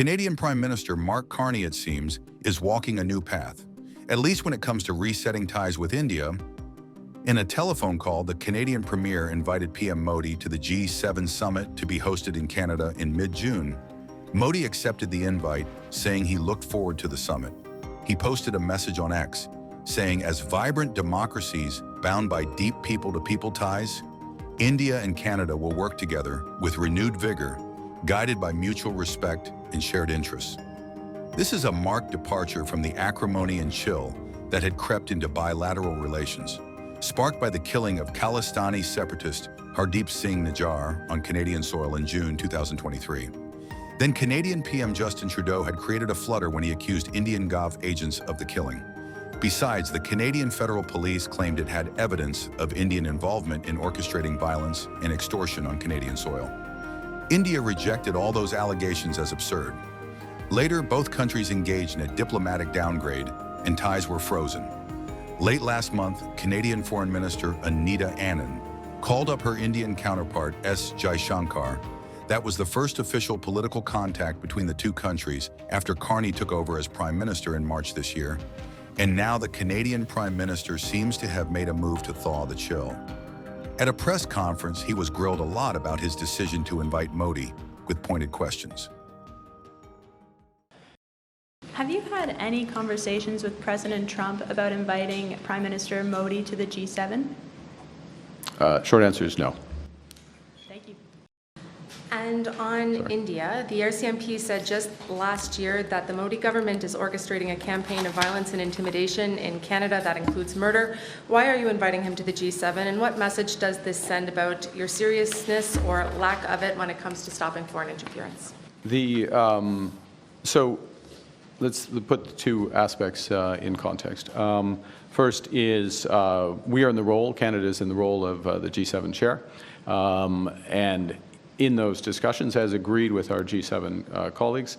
Canadian Prime Minister Mark Carney, it seems, is walking a new path, at least when it comes to resetting ties with India. In a telephone call, the Canadian Premier invited PM Modi to the G7 summit to be hosted in Canada in mid-June. Modi accepted the invite, saying he looked forward to the summit. He posted a message on X, saying, as vibrant democracies bound by deep people-to-people ties, India and Canada will work together with renewed vigor, guided by mutual respect and shared interests. This is a marked departure from the acrimony and chill that had crept into bilateral relations, sparked by the killing of Khalistani separatist Hardeep Singh Nijjar on Canadian soil in June 2023. Then Canadian PM Justin Trudeau had created a flutter when he accused Indian Gov agents of the killing. Besides, the Canadian Federal Police claimed it had evidence of Indian involvement in orchestrating violence and extortion on Canadian soil. India rejected all those allegations as absurd. Later, both countries engaged in a diplomatic downgrade and ties were frozen. Late last month, Canadian Foreign Minister Anita Anand called up her Indian counterpart S. Jaishankar. That was the first official political contact between the two countries after Carney took over as Prime Minister in March this year. And now the Canadian Prime Minister seems to have made a move to thaw the chill. At a press conference, he was grilled a lot about his decision to invite Modi with pointed questions. Have you had any conversations with President Trump about inviting Prime Minister Modi to the G7? Short answer is no. Thank you. And on India, the RCMP said just last year that the Modi government is orchestrating a campaign of violence and intimidation in Canada that includes murder. Why are you inviting him to the G7, and what message does this send about your seriousness or lack of it when it comes to stopping foreign interference? So let's put the two aspects in context. First is we are in the role, Canada is in the role of the G7 chair, and in those discussions, as agreed with our G7 colleagues,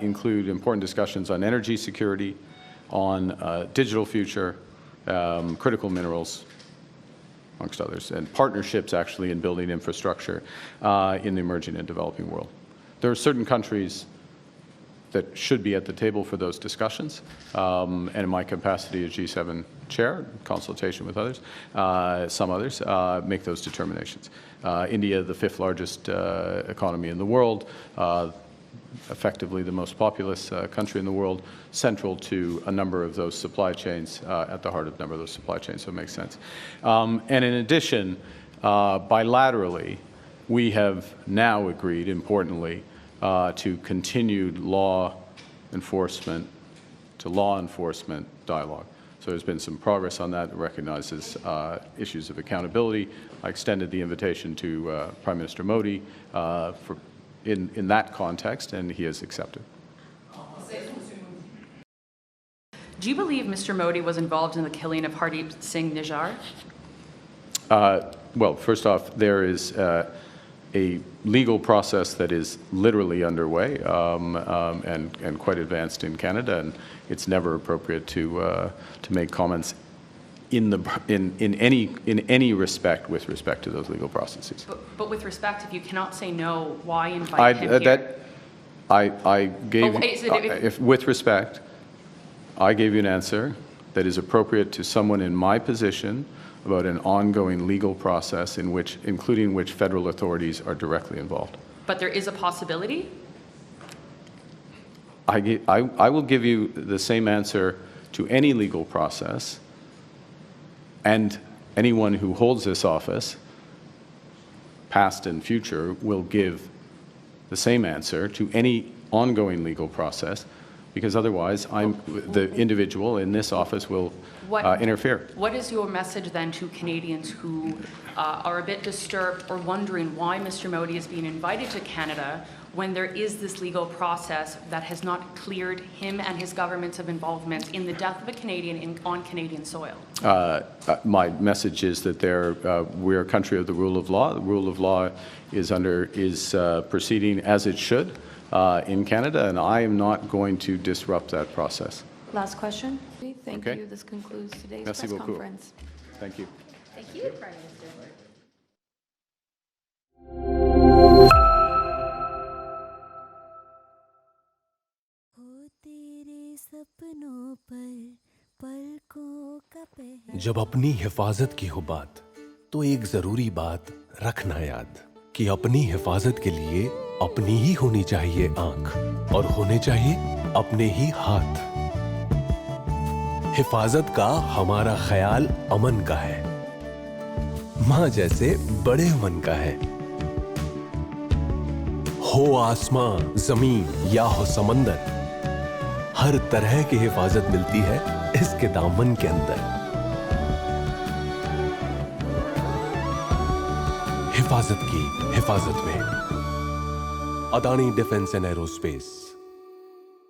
include important discussions on energy security, on digital future, critical minerals, amongst others, and partnerships actually in building infrastructure in the emerging and developing world. There are certain countries that should be at the table for those discussions, and in my capacity as G7 chair, consultation with others, some others, make those determinations. India, the fifth largest economy in the world, effectively the most populous country in the world, central to a number of those supply chains, at the heart of a number of those supply chains, so it makes sense. And in addition, bilaterally, we have now agreed, importantly, to continued law enforcement dialogue. So there's been some progress on that. It recognizes issues of accountability. I extended the invitation to Prime Minister Modi in that context, and he has accepted. Do you believe Mr. Modi was involved in the killing of Hardeep Singh Nijjar? Well, first off, there is a legal process that is literally underway and quite advanced in Canada, and it's never appropriate to make comments in any respect with respect to those legal processes. But with respect, if you cannot say no, why invite him here? I gave with respect, I gave you an answer that is appropriate to someone in my position about an ongoing legal process including which federal authorities are directly involved. But there is a possibility? I will give you the same answer to any legal process, and anyone who holds this office, past and future, will give the same answer to any ongoing legal process, because otherwise the individual in this office will interfere. What is your message then to Canadians who are a bit disturbed or wondering why Mr. Modi is being invited to Canada when there is this legal process that has not cleared him and his governments of involvement in the death of a Canadian on Canadian soil? My message is that we're a country of the rule of law. The rule of law is proceeding as it should in Canada, and I am not going to disrupt that process. Last question. Thank you. This concludes today's Merci press beaucoup. conference. Thank you. Thank you, Prime Minister. सपनों पर पलकों का पहरा। जब अपनी हिफाजत की हो बात तो एक जरूरी बात रखना याद कि अपनी हिफाजत के लिए अपनी ही होनी चाहिए आंख और होने चाहिए अपने ही हाथ। हिफाजत का हमारा ख्याल अमन का है, मां जैसे बड़े मन का है। हो आसमां, जमीन या हो समंदर, हर तरह की हिफाजत मिलती है इसके दामन के अंदर। हिफाजत की हिफाजत में अदानी डिफेंस एंड एरोस्पेस।